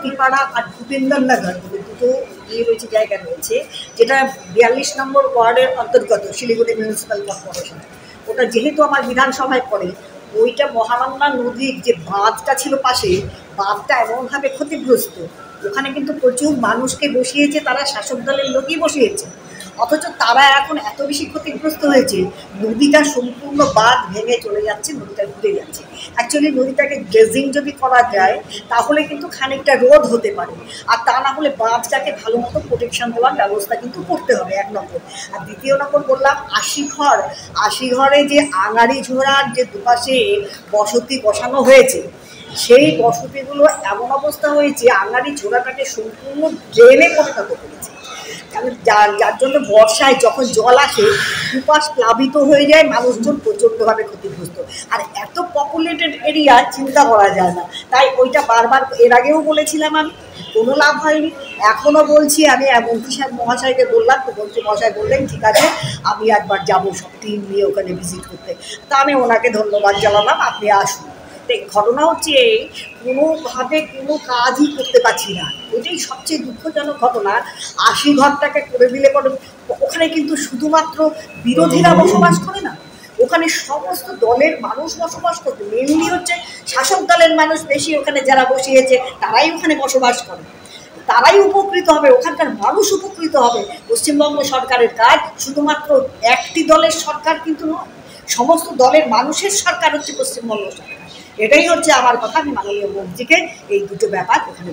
হাতিপাড়া আর ভূপেন্দ্রনগর বলে দুটো রয়েছে, জায়গা রয়েছে, যেটা 42 নম্বর ওয়ার্ডের অন্তর্গত শিলিগুড়ি মিউনিসিপ্যাল কর্পোরেশন। ওটা যেহেতু আমার বিধানসভায় পড়ে, ওইটা মহানন্দা নদীর যে বাঁধটা ছিল পাশে, বাঁধটা এমনভাবে ক্ষতিগ্রস্ত, ওখানে কিন্তু প্রচুর মানুষকে বসিয়েছে, তারা শাসক দলের লোকই বসিয়েছে, অথচ তারা এখন এত বেশি ক্ষতিগ্রস্ত হয়েছে, নদীটা সম্পূর্ণ বাঁধ ভেঙে চলে যাচ্ছে, নদীটা ঘুরে যাচ্ছে। অ্যাকচুয়ালি নদীটাকে ড্রেজিং যদি করা যায় তাহলে কিন্তু খানিকটা রোধ হতে পারে, আর তা না হলে বাঁধটাকে ভালো মতো প্রোটেকশন দেওয়ার ব্যবস্থা কিন্তু করতে হবে, এক নম্বর। আর দ্বিতীয় নম্বর বললাম আশি ঘরে যে আঙারি ঝোড়ার যে দুপাশে বসতি বসানো হয়েছে, সেই বসতিগুলো এমন অবস্থা হয়েছে আঙারি ঝোড়াটাকে সম্পূর্ণ ড্রেনে পরিণত করেছে। কারণ যার জন্য বর্ষায় যখন জল আসে দুপাশ প্লাবিত হয়ে যায়, মানুষজন প্রচণ্ডভাবে ক্ষতিগ্রস্ত। আর এত পপুলেটেড এরিয়া চিন্তা করা যায় না, তাই ওইটা বারবার এর আগেও বলেছিলাম, আমি কোনো লাভ হয়নি, এখনও বলছি। আমি মন্ত্রী সাহেব মহাশয়কে বললাম, তো মন্ত্রী মহাশয় বললেন ঠিক আছে আমি একবার যাবো সব টিম নিয়ে ওখানে ভিজিট করতে। তা আমি ওনাকে ধন্যবাদ জানালাম, আপনি আসুন। ঘটনা হচ্ছে কোনোভাবে কোনো কাজই করতে পারছি না, এটাই সবচেয়ে দুঃখজনক ঘটনা। 80 ঘরটাকে করে দিলে পরে ওখানে কিন্তু শুধুমাত্র বিরোধীরা বসবাস করে না, ওখানে সমস্ত দলের মানুষ বসবাস করবে। মেনলি হচ্ছে শাসক দলের মানুষ বেশি ওখানে যারা বসিয়েছে, তারাই ওখানে বসবাস করে, তারাই উপকৃত হবে, ওখানকার মানুষ উপকৃত হবে। পশ্চিমবঙ্গ সরকারের কাজ শুধুমাত্র একটি দলের সরকার কিন্তু নয়, সমস্ত দলের মানুষের সরকার হচ্ছে পশ্চিমবঙ্গ সরকার। এটাই হচ্ছে আমার কথা। আমি মাননীয় মন্ত্রীকে এই দুটো ব্যাপার ওখানে